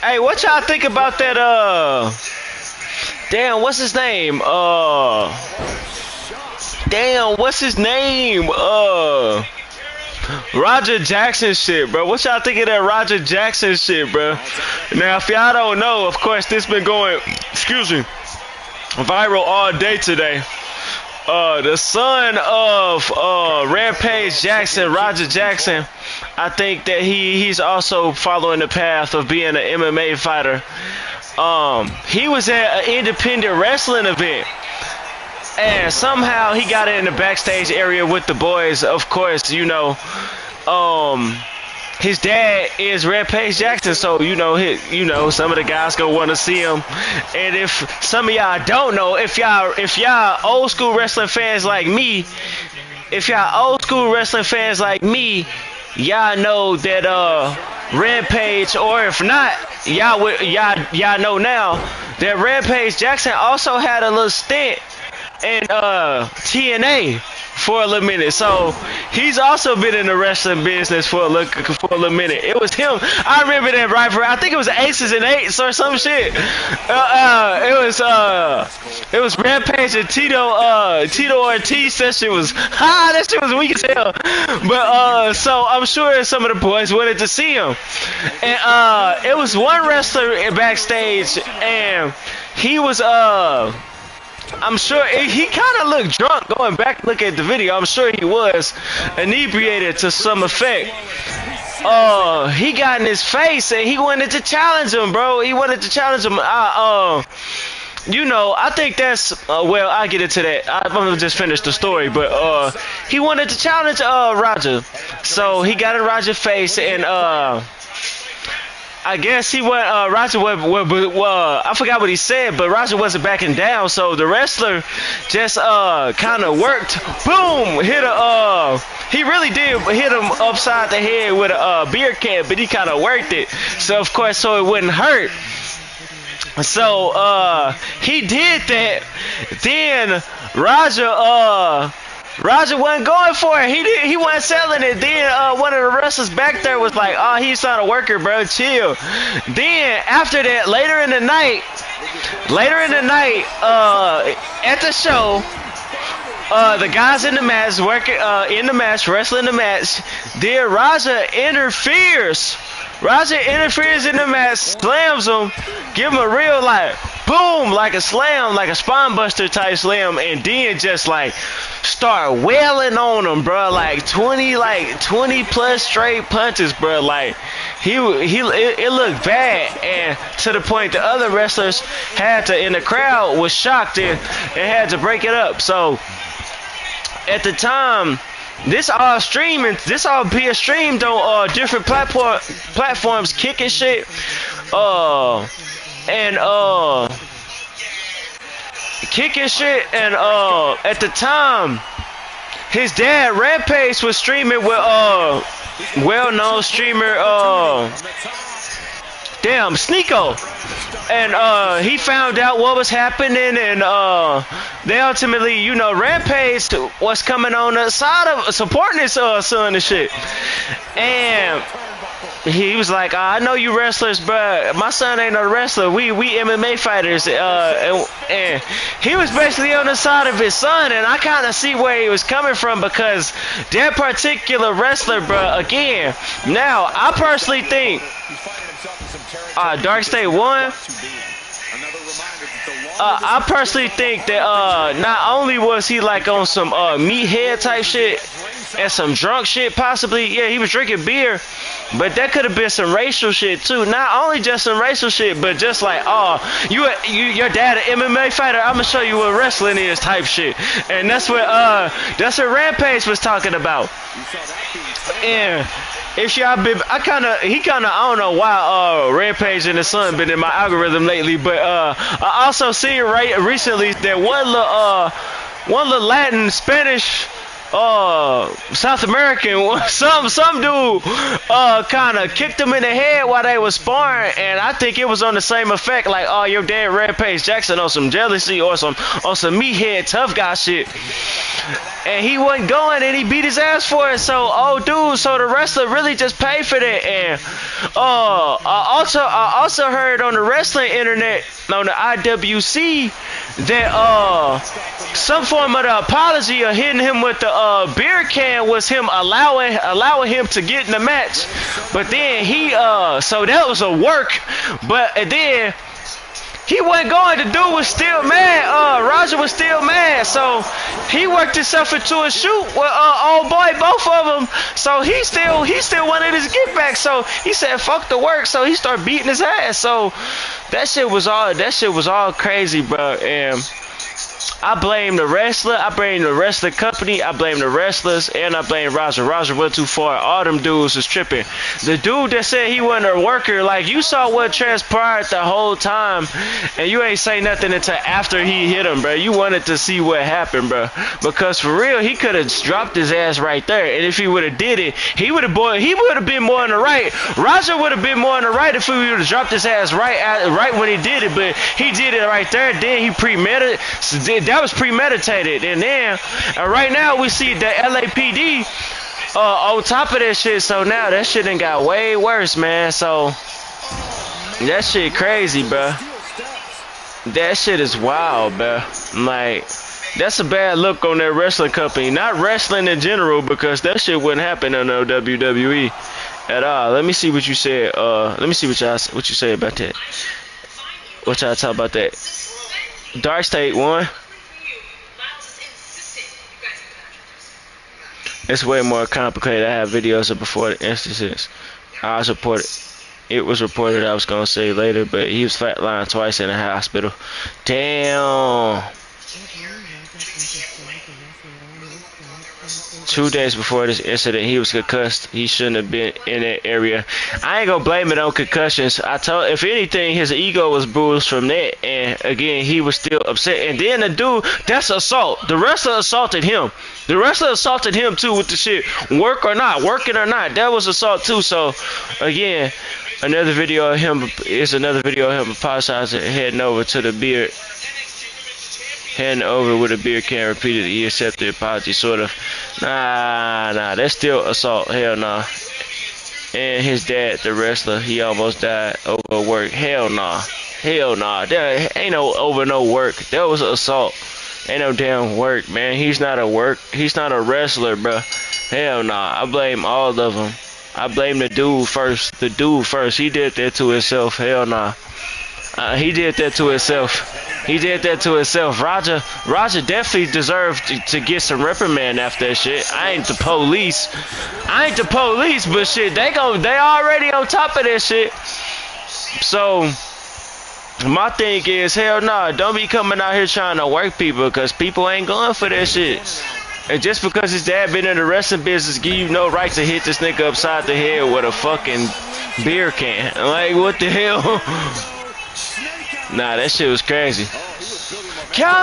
Hey, what y'all think about that? Damn, what's his name? Damn, what's his name? Roger Jackson shit, bro. What y'all think of that Roger Jackson shit, bro? Now, if y'all don't know, of course, this been going, excuse me, viral all day today. The son of Rampage Jackson, Roger Jackson, I think that he's also following the path of being an MMA fighter. He was at an independent wrestling event, and somehow he got in the backstage area with the boys. Of course, you know, his dad is Rampage Jackson, so you know some of the guys gonna want to see him. And if some of y'all don't know, if y'all old school wrestling fans like me, y'all know that Rampage, or if not, y'all know now that Rampage Jackson also had a little stint in TNA for a little minute, so he's also been in the wrestling business for a little minute. It was him. I remember that rivalry. I think it was Aces and Eights or some shit. It was Rampage and Tito Ortiz. That shit was weak as hell. But so I'm sure some of the boys wanted to see him, and it was one wrestler backstage, and he was I'm sure he kind of looked drunk. Going back look at the video, I'm sure he was inebriated to some effect. He got in his face and he wanted to challenge him, bro. He wanted to challenge him. You know, I think that's well, I'll get into that. I'm gonna just finish the story, but he wanted to challenge Roger, so he got in Roger's face, and I guess he went. Roger, I forgot what he said, but Roger wasn't backing down. So the wrestler just kind of worked. Boom! He really did hit him upside the head with a beer can, but he kind of worked it. So of course, so it wouldn't hurt. So he did that. Then Roger wasn't going for it. He wasn't selling it. Then one of the wrestlers back there was like, "Oh, he's not a worker, bro. Chill." Then after that, later in the night, at the show, the guys in the match wrestling the match. Then Roger interferes. In the match, slams him, give him a real boom, like a slam, like a spine buster type slam, and then just start wailing on him, bro. 20 plus straight punches, bro. It looked bad, and to the point the other wrestlers had to, in the crowd was shocked and had to break it up. So at the time, this all being streamed on different platforms, kicking shit, and at the time, his dad Rampage was streaming with well-known streamer Sneeko, and he found out what was happening, and they ultimately, Rampage was coming on the side of supporting his son and shit, and he was like, "I know you wrestlers, but my son ain't no wrestler. We MMA fighters." And he was basically on the side of his son, and I kind of see where he was coming from, because that particular wrestler, bro. Again, now I personally think Dark State won. I personally think that not only was he on some meathead type shit and some drunk shit, possibly, yeah, he was drinking beer, but that could have been some racial shit too. Not only just some racial shit, but just your dad an MMA fighter, I'm gonna show you what wrestling is type shit. And that's what Rampage was talking about. And if y'all been, I don't know why Rampage and his son been in my algorithm lately, but I also seen recently that one little Latin, Spanish, South American, some dude kind of kicked him in the head while they was sparring, and I think it was on the same effect, your dad Rampage Jackson on some jealousy or some meathead tough guy shit. And he wasn't going, and he beat his ass for it. So, so the wrestler really just paid for that. And I also heard on the wrestling internet, on the IWC, that some form of the apology of hitting him with the beer can was him allowing him to get in the match. But then he so that was a work, but then he wasn't going. The dude was still mad. Roger was still mad. So he worked himself into a shoot with old boy, both of them. So he still wanted his get back. So he said, "Fuck the work." So he started beating his ass. So that shit was all crazy, bro. And I blame the wrestler, I blame the wrestling company, I blame the wrestlers, and I blame Roger. Roger went too far. All them dudes was tripping. The dude that said he wasn't a worker, like, you saw what transpired the whole time, and you ain't say nothing until after he hit him, bro. You wanted to see what happened, bro. Because for real, he could have dropped his ass right there, and if he would have did it, he would have been more on the right. Roger would have been more on the right if he would have dropped his ass right when he did it, but he did it right there. Then he premeditated. That was premeditated. And then right now we see the LAPD on top of that shit. So now that shit done got way worse, man. So that shit crazy, bro. That shit is wild, bro. Like, that's a bad look on that wrestling company. Not wrestling in general, because that shit wouldn't happen on no WWE at all. Let me see what you said. Let me see what you say about that. What y'all talk about that? Dark State won. It's way more complicated. I have videos of before the instances. It was reported I was gonna say later, but he was flatlined twice in the hospital. Damn. 2 days before this incident, he was concussed. He shouldn't have been in that area. I ain't gonna blame it on concussions. If anything, his ego was bruised from that, and again, he was still upset. And then the dude, that's assault. The wrestler assaulted him. The wrestler assaulted him too with the shit, working or not. That was assault too. So again, another video of him apologizing, heading over with a beer can repeatedly. He accepted the apology, sort of. Nah, that's still assault. Hell nah. And his dad, the wrestler, he almost died over work. Hell nah. There ain't no work. That was assault. Ain't no damn work, man. He's not a wrestler, bro. Hell nah. I blame all of them. I blame the dude first. He did that to himself. Hell nah. He did that to himself. Roger definitely deserved to get some reprimand after that shit. I ain't the police, but shit, they already on top of that shit. So my thing is, hell nah, don't be coming out here trying to work people, because people ain't going for that shit. And just because his dad been in the wrestling business, give you no right to hit this nigga upside the head with a fucking beer can. Like, what the hell? Nah, that shit was crazy. Count